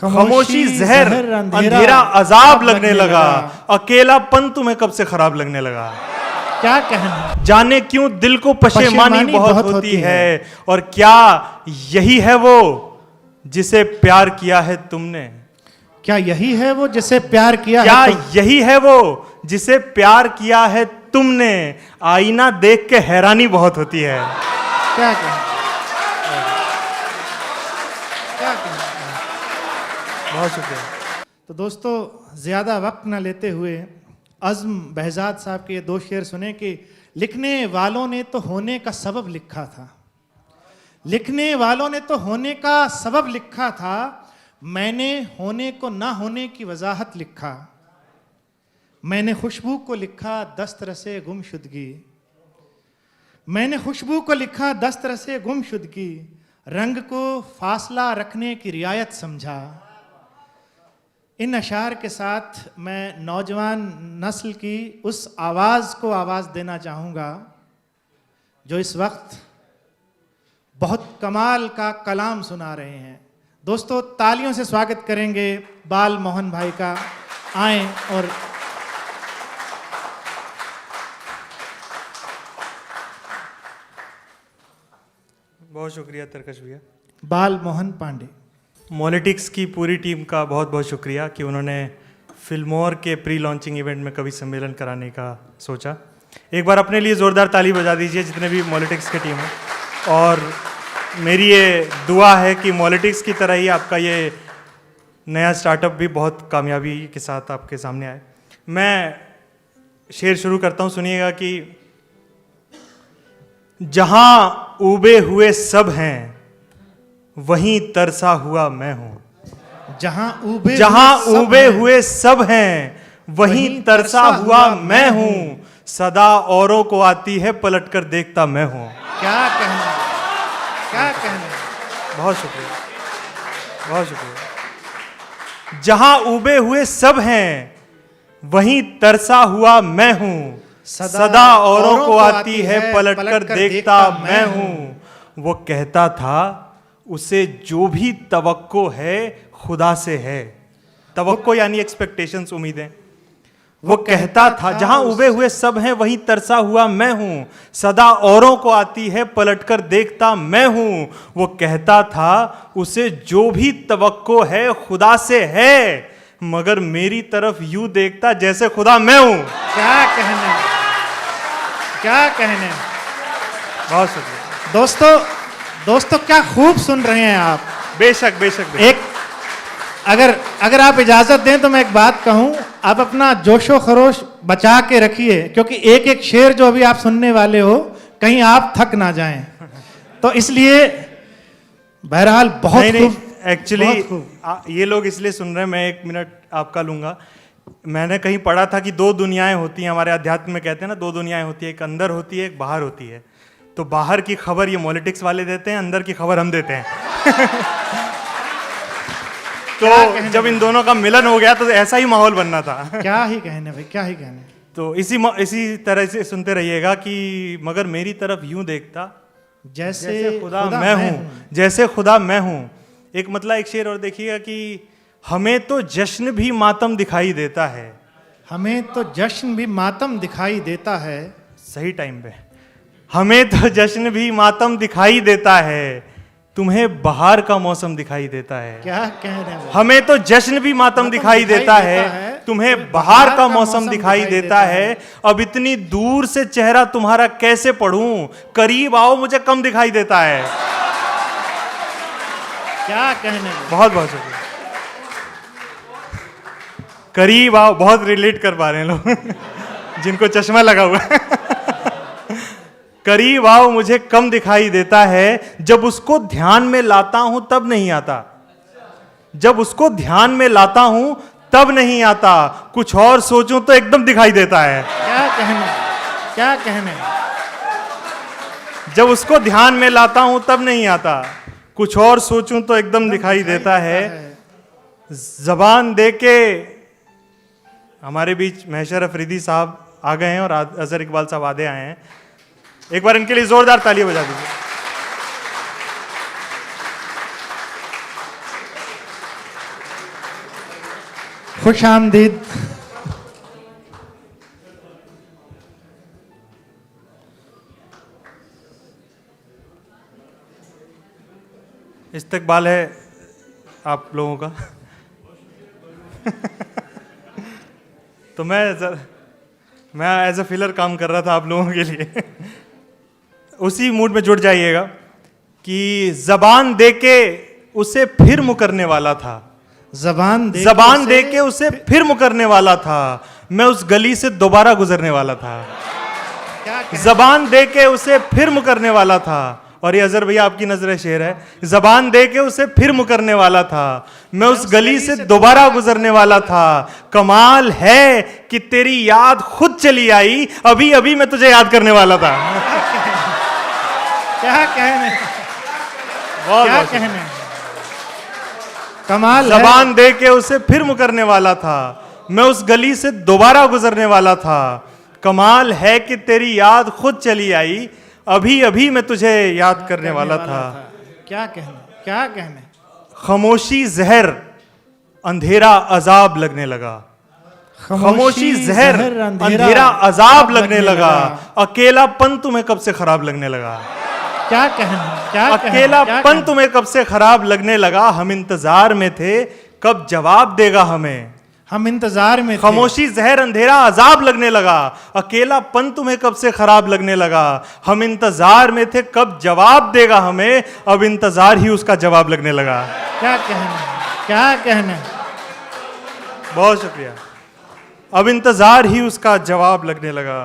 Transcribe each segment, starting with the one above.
खामोशी जहर, अंधेरा अजाब लगने लगा, अकेलापन तुम्हें कब से खराब लगने लगा। क्या कहना, जाने क्यों दिल को पशेमानी बहुत होती है, और क्या यही है वो जिसे प्यार किया है तुमने। क्या यही है वो जिसे प्यार किया क्या है यही है वो जिसे प्यार किया है तुमने। आईना देख के हैरानी बहुत होती है। क्या कहना, क्या कहना। बहुत शुक्रिया। तो दोस्तों, ज़्यादा वक्त न लेते हुए अज़्म बहजाद साहब के ये दो शेर सुने कि लिखने वालों ने तो होने का सबब लिखा था, लिखने वालों ने तो होने का सबब लिखा था, मैंने होने को ना होने की वजाहत लिखा। मैंने खुशबू को लिखा दस्तरसे गुमशुदगी, मैंने खुशबू को लिखा दस्तरसे गुमशुदगी, रंग को फासला रखने की रियायत समझा। इन अशार के साथ मैं नौजवान नस्ल की उस आवाज़ को आवाज़ देना चाहूँगा जो इस वक्त बहुत कमाल का कलाम सुना रहे हैं। दोस्तों, तालियों से स्वागत करेंगे बाल मोहन भाई का। आएं और बहुत शुक्रिया तरकश भैया। बाल मोहन पांडे। मॉलिटिक्स की पूरी टीम का बहुत बहुत शुक्रिया कि उन्होंने फिल्मोर के प्री लॉन्चिंग इवेंट में कवि सम्मेलन कराने का सोचा। एक बार अपने लिए ज़ोरदार ताली बजा दीजिए जितने भी मॉलिटिक्स की टीम है। और मेरी ये दुआ है कि मॉलिटिक्स की तरह ही आपका ये नया स्टार्टअप भी बहुत कामयाबी के साथ आपके सामने आए। मैं शेर शुरू करता हूँ, सुनिएगा कि जहाँ उबे हुए सब हैं वहीं तरसा हुआ मैं हूँ। जहाँ उबे हुए सब हैं वहीं तरसा हुआ मैं हूँ। सदा औरों को आती है पलट कर देखता मैं हूँ। क्या कहना, क्या कहना। बहुत शुक्रिया, बहुत शुक्रिया। जहाँ उबे हुए सब हैं वहीं तरसा हुआ मैं हूँ। सदा औरों को आती है पलट कर देखता मैं हूँ। वो कहता था उसे जो भी तवक्को है खुदा से है। तवक्को यानी एक्सपेक्टेशंस, उम्मीदें। वो कहता था जहां उबे हुए सब हैं वहीं तरसा हुआ मैं हूं। सदा औरों को आती है पलटकर देखता मैं हूं। वो कहता था उसे जो भी तवक्को है खुदा से है, मगर मेरी तरफ यूं देखता जैसे खुदा मैं हूं। क्या कहने, क्या कहने। बहुत शुक्रिया दोस्तों क्या खूब सुन रहे हैं आप। बेशक बेशक। एक अगर आप इजाजत दें तो मैं एक बात कहूं, आप अपना जोशो खरोश बचा के रखिए, क्योंकि एक एक शेर जो अभी आप सुनने वाले हो कहीं आप थक ना जाएं। तो इसलिए बहरहाल बहुत खूब। एक्चुअली ये लोग इसलिए सुन रहे हैं, मैं 1 मिनट आपका लूंगा। मैंने कहीं पढ़ा था कि 2 दुनियाएं होती हैं हमारे अध्यात्म में, कहते हैं ना 2 दुनियाएं होती है, एक अंदर होती है, एक बाहर होती है। तो बाहर की खबर ये मॉलिटिक्स वाले देते हैं, अंदर की खबर हम देते हैं। तो जब इन दोनों का मिलन हो गया तो ऐसा ही माहौल बनना था। क्या ही कहने भाई, क्या ही कहने। तो इसी तरह से सुनते रहिएगा कि मगर मेरी तरफ यूं देखता जैसे खुदा मैं हूँ, जैसे खुदा मैं हूँ। एक मतलब एक शेर और देखिएगा कि हमें तो जश्न भी मातम दिखाई देता है। हमें तो जश्न भी मातम दिखाई देता है। सही टाइम पे। हमें तो जश्न भी मातम दिखाई देता है, तुम्हें बहार का मौसम दिखाई देता है। क्या कह रहे हैं। हमें तो जश्न भी मातम दिखाई देता है, तुम्हें बहार का मौसम दिखाई देता है। अब इतनी दूर से चेहरा तुम्हारा कैसे पढ़ूं, करीब आओ मुझे कम दिखाई देता है। क्या कहने। बहुत बहुत शुक्रिया। करीब आओ, बहुत रिलेट कर पा रहे हैं लोग जिनको चश्मा लगा हुआ है। करीब आओ मुझे कम दिखाई देता है, जब उसको ध्यान में लाता हूं तब नहीं आता। जब उसको ध्यान में लाता हूं तब नहीं आता, कुछ और सोचूं तो एकदम दिखाई देता है। क्या कहने, क्या कहने। जब उसको ध्यान में लाता हूं तब नहीं आता, कुछ और सोचूं तो एकदम दिखाई देता है। जबान देके हमारे बीच महशर अफरीदी साहब आ गए हैं और अजहर इकबाल साहब आधे आए हैं। एक बार इनके लिए जोरदार तालियां बजा दीजिए। खुश आमदीद। इस्तकबाल है आप लोगों का। तो मैं एज अ फिलर काम कर रहा था आप लोगों के लिए। उसी मूड में जुड़ जाइएगा कि जबान दे के उसे फिर मुकरने वाला था, जबान दे के उसे फिर मुकरने वाला था, मैं उस गली से दोबारा गुजरने वाला था। क्या कहने? जबान दे के उसे फिर मुकरने वाला था। और ये अजहर भैया आपकी नजर शेर है। जबान दे के उसे फिर मुकरने वाला था, मैं उस गली से दोबारा गुजरने वाला था। कमाल है कि तेरी याद खुद चली आई, अभी अभी मैं तुझे याद करने वाला था। क्या कहने? बहुत क्या बहुत कहने? कमाल है। जबान दे के उसे फिर मुकरने वाला था, मैं उस गली से दोबारा गुजरने वाला था। कमाल है कि तेरी याद खुद चली आई, अभी अभी मैं तुझे याद करने वाला था। क्या कहने? क्या कहने? खामोशी जहर, अंधेरा अजाब लगने लगा। खामोशी जहर, अंधेरा अजाब लगने लगा। अकेलापन तुम्हें कब से खराब लगने लगा? क्या कहने? क्या अकेलापन तुम्हें कब से खराब लगने लगा? हम इंतजार में थे, कब जवाब देगा हमें? हम इंतजार में थे। खामोशी जहर, अंधेरा अजाब लगने लगा। अकेलापन तुम्हें कब से खराब लगने लगा? हम इंतजार में थे, कब जवाब देगा हमें? अब इंतजार ही उसका जवाब लगने लगा। क्या कहने? क्या कहने? बहुत शुक्रिया। अब इंतजार ही उसका जवाब लगने लगा।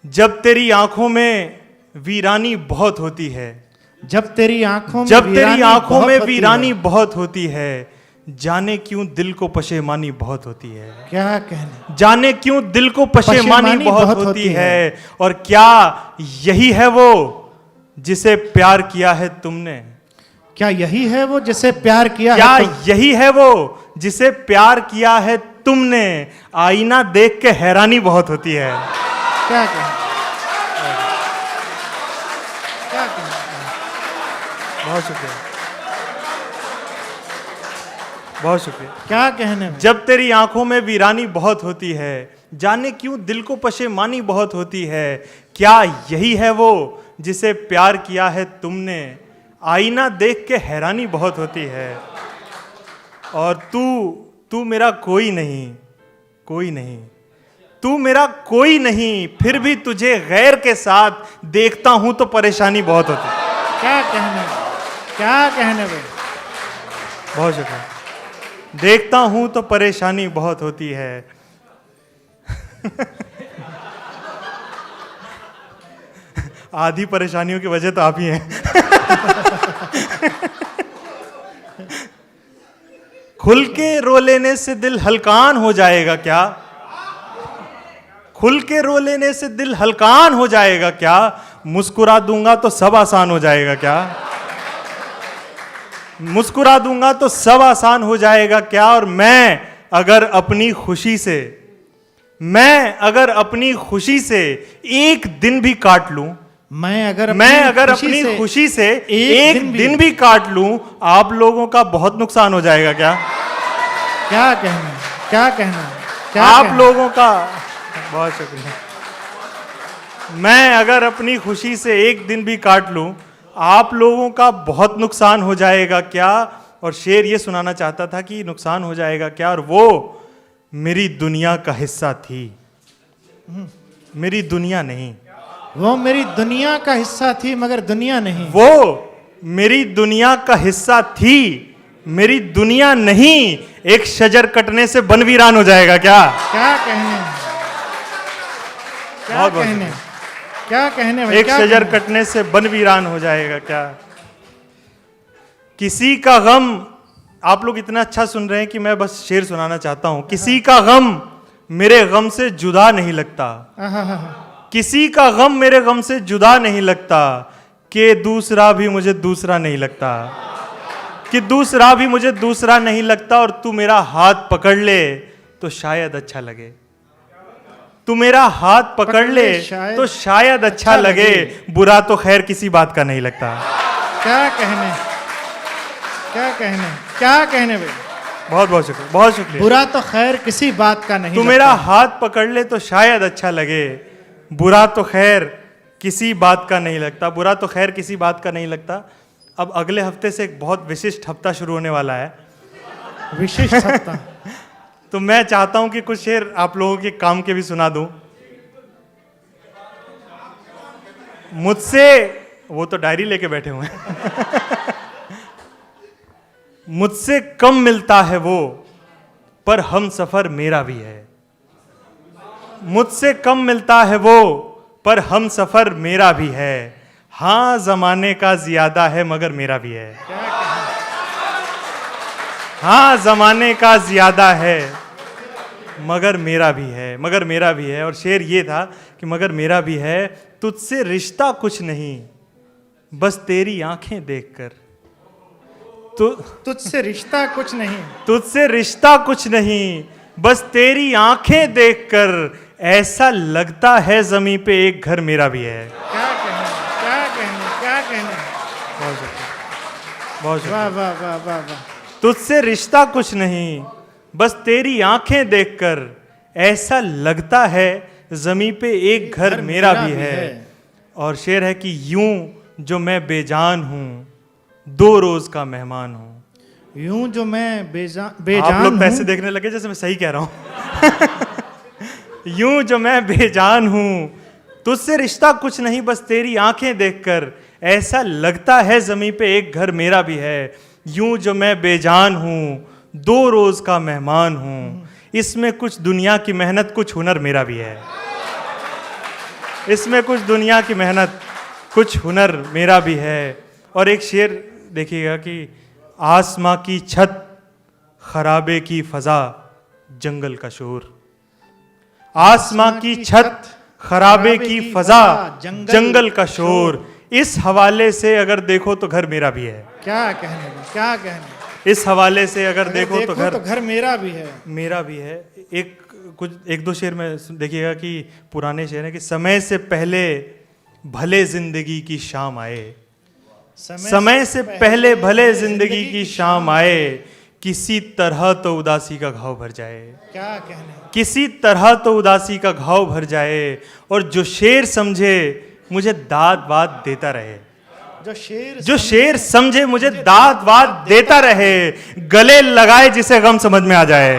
जब तेरी आंखों में वीरानी बहुत होती है, जब तेरी आंखों में वीरानी बहुत होती है, जाने क्यों दिल को पशेमानी बहुत होती है। क्या कहने? जाने क्यों दिल को पशेमानी बहुत होती है। और क्या यही है वो जिसे प्यार किया है तुमने? क्या यही है वो जिसे प्यार किया क्या है? यही है वो जिसे प्यार किया है तुमने? आईना देख के हैरानी बहुत होती है। क्या कहने? क्या कहने? बहुत शुक्रिया, बहुत शुक्रिया। क्या कहने? जब तेरी आंखों में वीरानी बहुत होती है, जाने क्यों दिल को पशेमानी बहुत होती है। क्या यही है वो जिसे प्यार किया है तुमने? आईना देख के हैरानी बहुत होती है। और तू मेरा कोई नहीं, तू मेरा कोई नहीं, फिर भी तुझे गैर के साथ देखता हूं तो परेशानी बहुत होती है। क्या कहने? क्या कहने भाई? बहुत शुक्रिया। देखता हूं तो परेशानी बहुत होती है। आधी परेशानियों की वजह तो आप ही हैं। खुल के रो लेने से दिल हल्कान हो जाएगा क्या? खुल के रो लेने से दिल हल्कान हो जाएगा क्या? मुस्कुरा दूंगा तो सब आसान हो जाएगा क्या? मुस्कुरा दूंगा तो सब आसान हो जाएगा क्या? और मैं अगर अपनी खुशी से एक दिन भी काट लूं, मैं अगर अपनी खुशी से एक दिन भी काट लूं, आप लोगों का बहुत नुकसान हो जाएगा क्या? क्या कहने? क्या कहने? क्या आप कहने? लोगों का बहुत शुक्रिया। मैं अगर अपनी खुशी से एक दिन भी काट लूं, आप लोगों का बहुत नुकसान हो जाएगा क्या? और शेर ये सुनाना चाहता था कि नुकसान हो जाएगा क्या? और वो मेरी दुनिया का हिस्सा थी, मेरी दुनिया नहीं। वो मेरी दुनिया का हिस्सा थी मगर दुनिया नहीं। वो मेरी दुनिया का हिस्सा थी, मेरी दुनिया नहीं। एक शजर कटने से बन वीरान हो जाएगा क्या? क्या कहने? क्या बहुत बहुत कहने? क्या कहने भाई? एक क्या शजर कहने? कटने से बन वीरान हो जाएगा क्या? किसी का गम, आप लोग इतना अच्छा सुन रहे हैं कि मैं बस शेर सुनाना चाहता हूं। किसी का गम मेरे गम से जुदा नहीं लगता, किसी का गम मेरे गम से जुदा नहीं लगता, कि दूसरा भी मुझे दूसरा नहीं लगता, कि दूसरा भी मुझे दूसरा नहीं लगता। और तू मेरा हाथ पकड़ ले तो शायद अच्छा लगे, तू मेरा हाथ पकड़ ले तो शायद अच्छा लगे, बुरा तो खैर किसी बात का नहीं लगता। क्या कहने? क्या कहने? क्या कहने भाई? बहुत बहुत शुक्रिया, बहुत शुक्रिया। बुरा तो खैर किसी बात का नहीं तू मेरा हाथ पकड़ ले तो शायद अच्छा लगे, बुरा तो खैर किसी बात का नहीं लगता, बुरा तो खैर किसी बात का नहीं लगता। अब अगले हफ्ते से एक बहुत विशिष्ट हफ्ता शुरू होने वाला है, विशिष्ट हफ्ता। तो मैं चाहता हूं कि कुछ शेर आप लोगों के काम के भी सुना दूं। मुझसे, वो तो डायरी लेके बैठे हुए हैं। मुझसे कम मिलता है वो, पर हम सफर मेरा भी है। मुझसे कम मिलता है वो, पर हम सफर मेरा भी है। हाँ जमाने का ज्यादा है मगर मेरा भी है। हाँ जमाने का ज्यादा है मगर मेरा भी है, मगर मेरा भी है। और शेर ये था कि मगर मेरा भी है, तुझसे रिश्ता कुछ नहीं बस तेरी आंखें देखकर। तुझसे रिश्ता कुछ नहीं, तुझसे रिश्ता कुछ नहीं बस तेरी आंखें देखकर, ऐसा लगता है जमीन पे एक घर मेरा भी है। क्या कहने, क्या कहने, क्या कहने। बहुत शुक्रिया, बहुत शुक्रिया। वाह वाह वाह वाह वाह। तुझसे रिश्ता कुछ नहीं बस तेरी आंखें देखकर, ऐसा लगता है जमीन पे एक घर मेरा भी है। और शेर है कि यूं जो मैं बेजान हूं, दो रोज का मेहमान हूं। यूं जो मैं बेजान आप लोग पैसे हूं। देखने लगे जैसे मैं सही कह रहा हूं। यूं जो मैं बेजान हूं, तुझसे रिश्ता कुछ नहीं बस तेरी आंखें देखकर, ऐसा लगता है जमीन पे एक घर मेरा भी है। यूं जो मैं बेजान हूं, दो रोज का मेहमान हूं, इसमें कुछ दुनिया की मेहनत कुछ हुनर मेरा भी है। इसमें कुछ दुनिया की मेहनत कुछ हुनर मेरा भी है। और एक शेर देखिएगा कि आसमां की छत, खराबे की फजा, जंगल का शोर। आसमां की छत, खराबे की फजा, जंगल का शोर। इस हवाले से अगर देखो तो घर मेरा भी है। क्या कहने, क्या कहने। इस हवाले से अगर देखो तो घर मेरा भी है, मेरा भी है। एक दो शेर में देखिएगा कि पुराने शेर है कि समय से पहले भले जिंदगी की शाम आए, समय से पहले भले जिंदगी की शाम आए, किसी तरह तो उदासी का घाव भर जाए। क्या कहने, किसी तरह तो उदासी का घाव भर जाए। और जो शेर समझे मुझे दाद वाद देता रहे, जो शेर समझे मुझे दाद वाद देता रहे, गले लगाए जिसे गम समझ में आ जाए।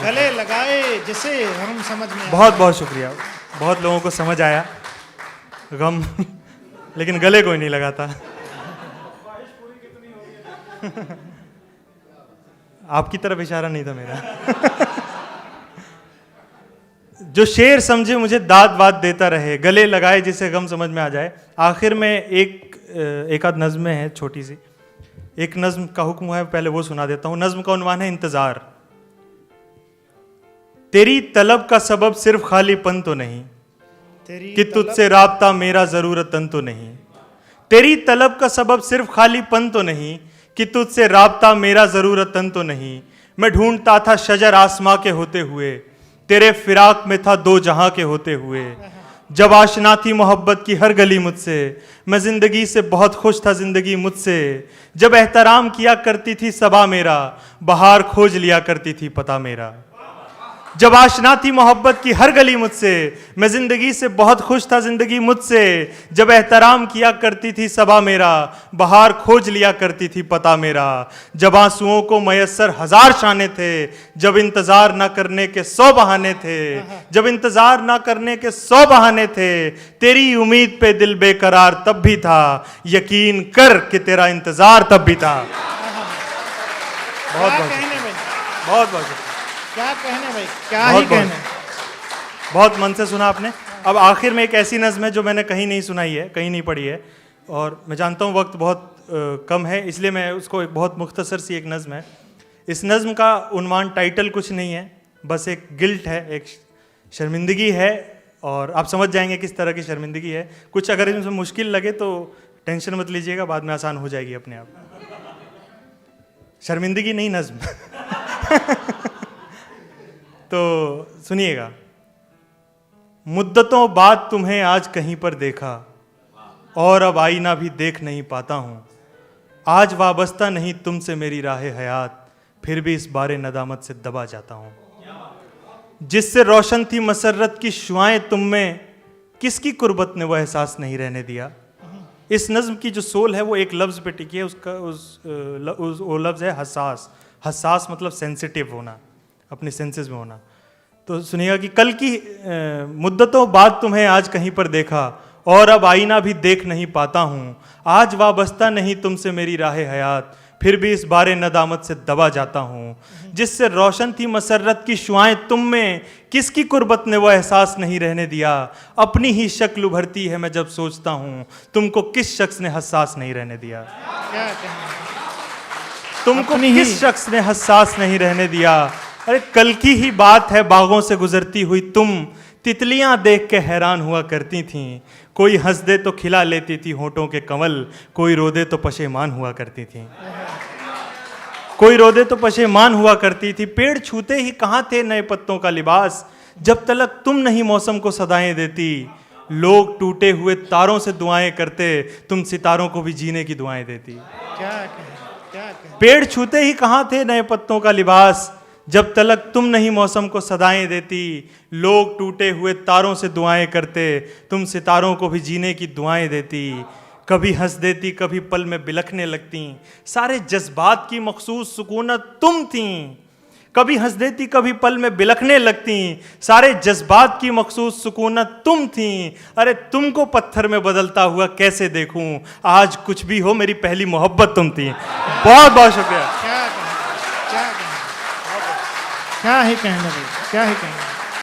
गले लगाए जिसे हम समझ में। बहुत बहुत शुक्रिया, बहुत लोगों को समझ आया गम, लेकिन गले कोई नहीं लगाता। आपकी तरफ इशारा नहीं था मेरा। जो शेर समझे मुझे दाद वाद देता रहे, गले लगाए जिसे गम समझ में आ जाए। आखिर में एक आध नज्में हैं छोटी सी, एक नज्म का हुक्म है, पहले वो सुना देता हूं। नज्म का उन्वान है इंतजार। तेरी तलब का सबब सिर्फ खालीपन तो नहीं, कि तुझसे राब्ता मेरा जरूरतन तो नहीं। तेरी तलब का सबब सिर्फ खालीपन तो नहीं, कि तुझसे राब्ता मेरा जरूरतन तो नहीं। मैं ढूंढता था शजर आसमां के होते हुए, तेरे फिराक में था दो जहां के होते हुए। जब आशना थी मोहब्बत की हर गली मुझसे, मैं जिंदगी से बहुत खुश था जिंदगी मुझसे। जब एहतराम किया करती थी सबा मेरा, बहार खोज लिया करती थी पता मेरा। जब आशना थी मोहब्बत की हर गली मुझसे, मैं जिंदगी से बहुत खुश था जिंदगी मुझसे। जब एहतराम किया करती थी सबा मेरा, बहार खोज लिया करती थी पता मेरा। जब आंसुओं को मयस्सर हजार शाने थे, जब इंतजार ना करने के 100 बहाने थे, जब इंतजार ना करने के 100 बहाने थे। तेरी उम्मीद पे दिल बेकरार तब भी था, यकीन कर कि तेरा इंतजार तब भी था। बहुत बहुत बहुत क्या कहने भाई, क्या ही कहने। बहुत मन से सुना आपने। अब आखिर में एक ऐसी नज़्म है जो मैंने कहीं नहीं सुनाई है, कहीं नहीं पढ़ी है, और मैं जानता हूँ वक्त बहुत कम है, इसलिए मैं उसको एक बहुत मुख्तसर सी एक नज़्म है। इस नज़्म का उन्वान टाइटल कुछ नहीं है, बस एक गिल्ट है, एक शर्मिंदगी है, और आप समझ जाएंगे किस तरह की शर्मिंदगी है। कुछ अगर इसमें मुश्किल लगे तो टेंशन मत लीजिएगा, बाद में आसान हो जाएगी अपने आप। शर्मिंदगी नहीं, नज़्म। तो सुनिएगा। मुद्दतों बाद तुम्हें आज कहीं पर देखा, और अब आईना भी देख नहीं पाता हूँ। आज वाबस्ता नहीं तुमसे मेरी राह हयात, फिर भी इस बारे नदामत से दबा जाता हूँ। जिससे रोशन थी मसरत की शुआएं तुम में, किसकी कुर्बत ने वो एहसास नहीं रहने दिया। इस नज्म की जो सोल है वो एक लफ्ज़ पे टिकी है, उसका वो लफ्ज़ है हसास। हसास मतलब सेंसिटिव होना, अपने सेंसेस में होना। तो सुनिएगा कि कल की मुद्दतों बाद तुम्हें आज कहीं पर देखा, और अब आईना भी देख नहीं पाता हूँ। आज वाबस्ता नहीं तुमसे मेरी राह हयात, फिर भी इस बारे नदामत से दबा जाता हूँ। जिससे रोशन थी मसरत की शुआएं तुम में, किसकी कुर्बत ने वो एहसास नहीं रहने दिया। अपनी ही शक्ल उभरती है मैं जब सोचता हूँ, तुमको किस शख्स ने हसास नहीं रहने दिया। क्या कहना। तुमको अपनी किस ही- शख्स ने हसास नहीं रहने दिया। अरे कल की ही बात है, बागों से गुजरती हुई तुम तितलियां देख के हैरान हुआ करती थीं। कोई हंस दे तो खिला लेती थी होठों के कमल, कोई रो दे तो पशेमान हुआ करती थी। कोई रो दे तो पशेमान हुआ करती थी। पेड़ छूते ही कहाँ थे नए पत्तों का लिबास, जब तलक तुम नहीं मौसम को सदाएं देती। लोग टूटे हुए तारों से दुआएं करते, तुम सितारों को भी जीने की दुआएं देती। क्या कहना, क्या कहना। पेड़ छूते ही कहाँ थे नए पत्तों का लिबास, जब तलक तुम नहीं मौसम को सदाएं देती। लोग टूटे हुए तारों से दुआएं करते, तुम सितारों को भी जीने की दुआएं देती। कभी हंस देती, कभी पल में बिलखने लगती, सारे जज्बात की मखसूस सुकूनत तुम थी। कभी हंस देती, कभी पल में बिलखने लगती, सारे जज्बात की मखसूस सुकूनत तुम थी। अरे तुमको पत्थर में बदलता हुआ कैसे देखूं, आज कुछ भी हो मेरी पहली मोहब्बत तुम थी। बहुत बहुत शुक्रिया। क्या कहना, क्या कहना। क्या ही कहना भाई, क्या ही कहना।